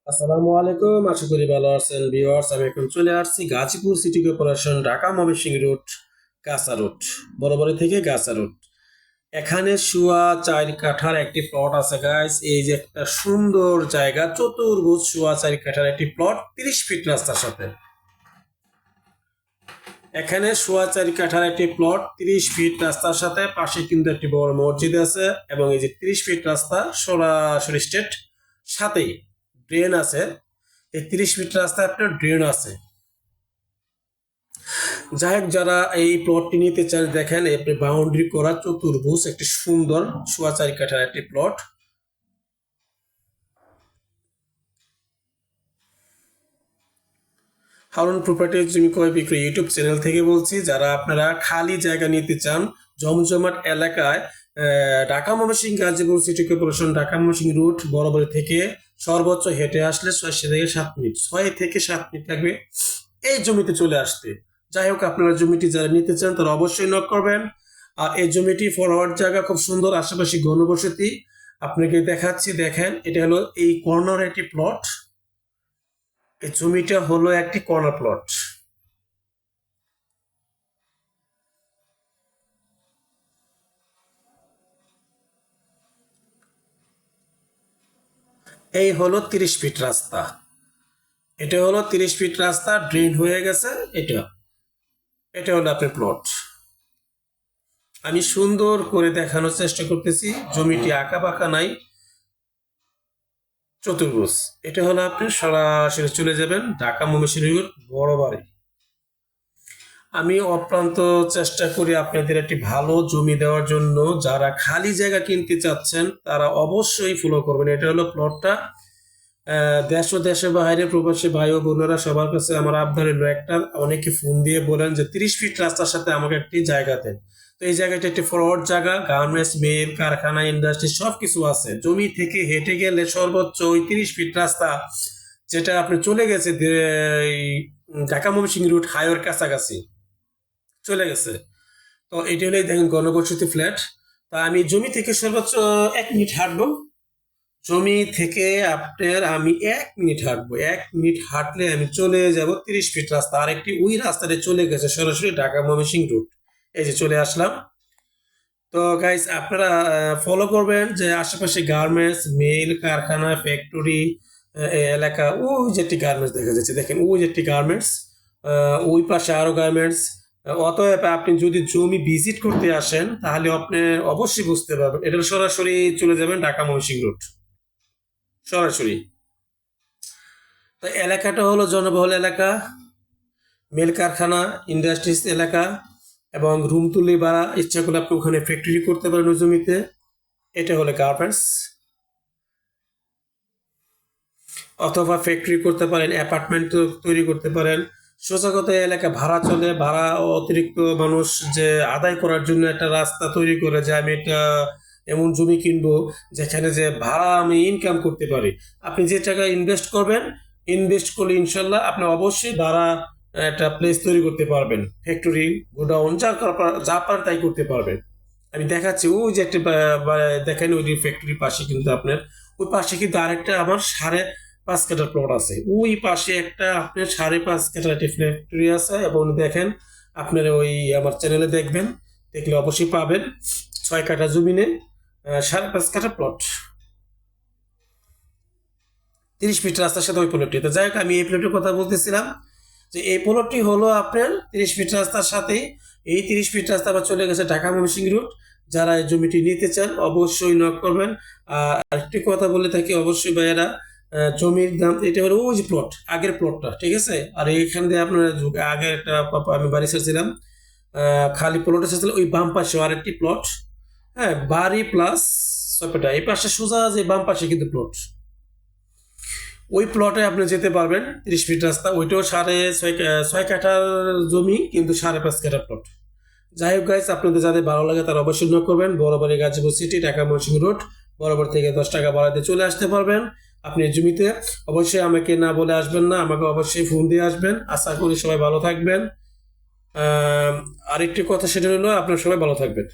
আসসালামু আলাইকুম, আশা করি ভালো আছেন ভিউয়ার্স। আমি এখন চলে আসছি Gazipur city corporation, Dhaka Mymensingh route, Gachha route, বরাবরই থেকে গাছা রুট। এখানে শুয়া 4 কাঠার একটি প্লট আছে গাইস। এই যে একটা সুন্দর জায়গা, চতুর্ভুজ শুয়া 4 কাঠার একটি প্লট, 30 ফিট রাস্তার সাথে। এখানে শুয়া 4 কাঠার একটি প্লট, 30 ফিট রাস্তার সাথে, পাশে কিন্তু একটি বড় মসজিদ আছে এবং এই যে 30 ফিট রাস্তা সরাসরি স্ট্রেট, সাথেই ড্রেন আছে। এই 30 ফিট রাস্তায় আপনার ড্রেন আছে। যাই হোক, যারা এই প্লটটি নিতে চান, দেখেন আপনি বাউন্ডারি করা চতুর্ভুজ একটি সুন্দর সোয়া 4 কাঠার একটি প্লট। হারুন প্রপার্টিজ জমি ক্রয় বিক্রয় ইউটিউব চ্যানেল থেকে বলছি। যারা আপনারা খালি জায়গা নিতে চান জমজমাট এলাকায়, Dhaka Mymensingh Gazipur city corporation, Dhaka Mymensingh route বরাবর থেকে সর্বোচ্চ হেঁটে আসলে 6 থেকে 7 মিনিট, 6 থেকে 7 মিনিট লাগবে এই জমিতে চলে আসতে। যাই হোক, আপনারা জমিটি যারা নিতে চান তারা অবশ্যই নক করবেন। আর এই জমিটি ফরওয়ার্ড জায়গা, খুব সুন্দর, আশেপাশে ঘনবসতি। আপনাকে দেখাচ্ছি, দেখেন এটা হলো এই কর্নার একটি প্লট। এই জমিটা হলো একটি কর্নার প্লট। এই হলো 30 ফিট রাস্তা। এটা হলো 30 ফিট রাস্তা, ড্রেন হয়ে গেছে। এটা এটা হলো আপনার প্লট। আমি সুন্দর করে দেখানোর চেষ্টা করতেছি। জমিটি আঁকা বাঁকা নাই, চতুর্ভুজ। এটা হলো আপনি সরাসরি চলে যাবেন ঢাকা ময়মনসিংহ বড় বাড়ি। আমি অপ্রান্ত চেষ্টা করি আপনাদের একটি ভালো জমি দেওয়ার জন্য। যারা খালি জায়গা কিনতে চাচ্ছেন তারা অবশ্যই ফলো করবেন। এটা হলো প্লটটা। দেশ ও দেশের বাইরে প্রবাসী ভাই ও বোনেরা, সবার কাছে আমার আবদার হলো একটা, অনেকে ফোন দিয়ে বলেন যে 30 ফিট রাস্তার সাথে আমাকে একটি জায়গা দেন। তো এই জায়গাটা একটি ফরওয়ার্ড জায়গা, গার্মেন্টস মিল, কারখানা, ইন্ডাস্ট্রি সবকিছু আছে। জমি থেকে হেঁটে গেলে সর্বোচ্চ ওই 30 ফিট রাস্তা, যেটা আপনি চলে গেছে এই ঢাকা ময়মনসিংহ রুট হাইওয়ের কাছাকাছি চলে গেছে। তো এটি হলে দেখেন ঘনবসতি ফ্ল্যাট। তা আমি জমি থেকে সর্বোচ্চ 1 মিনিট হাঁটবো। জমি থেকে আপনার আমি 1 মিনিট হাঁটবো। 1 মিনিট হাঁটলে আমি চলে যাব 30 ফিট রাস্তা। আরেকটি ওই রাস্তাটা চলে গেছে সরাসরি ঢাকা ময়মনসিংহ রুট। এই যে চলে আসলাম। তো গাইস, আপনারা ফলো করবেন যে আশেপাশে গার্মেন্টস, মিল, কারখানা, ফ্যাক্টরি এলাকা। ওই যে একটি গার্মেন্টস দেখা যাচ্ছে, দেখেন ওই যে একটি গার্মেন্টস, ওই পাশে আরো গার্মেন্টস। অতএব আপনি যদি জমি ভিজিট করতে আসেন তাহলে আপনি অবশ্যই বুঝতে পারবেন। এটা সরাসরি চলে যাবেন ঢাকা ময়মনসিংহ রুট, সরাসরি। তো এলাকাটা হলো জনবহুল এলাকা, মিল কারখানা, ইন্ডাস্ট্রিজ এলাকা, এবং রুম তুলে ভাড়া ইচ্ছা করলে আপনি ওখানে ফ্যাক্টরি করতে পারেন ওই জমিতে। এটা হলো গার্মেন্টস, অথবা ফ্যাক্টরি করতে পারেন, অ্যাপার্টমেন্ট তৈরি করতে পারেন। সোজা কথা, এলাকা ভাড়া চলে। ভাড়া ও অতিরিক্ত মানুষ যে আদায় করার জন্য একটা রাস্তা তৈরি করে যে আমি একটা এমন জমি কিনবো যেখানে যে ভাড়া আমি ইনকাম করতে পারি। আপনি যে টাকা ইনভেস্ট করবেন, ইনভেস্ট করলে ইনশাল্লাহ আপনি অবশ্যই ভাড়া একটা প্লেস তৈরি করতে পারবেন। ফ্যাক্টরি, গোডাউন, যা পারেন তাই করতে পারবেন। আমি দেখাচ্ছি ওই যে একটা দেখেন ওই ফ্যাক্টরির পাশে কিন্তু আপনার, ওই পাশে কিন্তু আরেকটা আমার 5.5 কাঠার প্লট আছে। ওই পাশে একটা আপনার 5.5 কাঠার একটি ফ্যাক্টরি আছে। এবং দেখেন, আপনার ওই আমার চ্যানেলে দেখবেন, দেখলে অবশ্যই পাবেন 6 কাঠা জমিনে 5.5 কাঠা প্লট, 30 ফিট রাস্তার সাথে ওই প্লটটি। তো যাই হোক, আমি এই প্লটের কথা বলতেছিলাম যে এই প্লটটি হলো আপনার 30 ফিট রাস্তার সাথে। এই 30 ফিট রাস্তা আবার চলে গেছে ঢাকা ময়মনসিংহ রুট। যারা এই জমিটি নিতে চান অবশ্যই নক করবেন। আর আরেকটি কথা বলে থাকি অবশ্যই ভাইয়েরা, জমির দাম, এটা হলো ওই যে প্লট, আগের প্লটটা, ঠিক আছে। আর এইখান দিয়ে আপনার আগে একটা আমি বাড়ি ছেড়েছিলাম, খালি প্লটে ছেড়েছিলাম। ওই বাম পাশে আরেকটি প্লট, হ্যাঁ, বাড়ি প্লাস ছয়টা। এই পাশে সোজা যে বাম পাশে কিন্তু প্লট, ওই প্লটে আপনি যেতে পারবেন। 30 ফিট রাস্তা, ওইটাও 6.5 কাঠার জমি, কিন্তু 5.5 কাঠা প্লট। যাই হোক গাইস, আপনাদের যাদের ভালো লাগে তারা অবশ্যই নক করবেন। বরাবরই গাজীপুর সিটি, ঢাকা ময়মনসিংহ রোড, বরাবর থেকে 10 টাকা ভাড়াতে চলে আসতে পারবেন আপনি এই জমিতে। অবশ্যই আমাকে না বলে আসবেন না, আমাকে অবশ্যই ফোন দিয়ে আসবেন। আশা করি সবাই ভালো থাকবেন। আরেকটি কথা, সেটা হলো আপনার সবাই ভালো থাকবেন।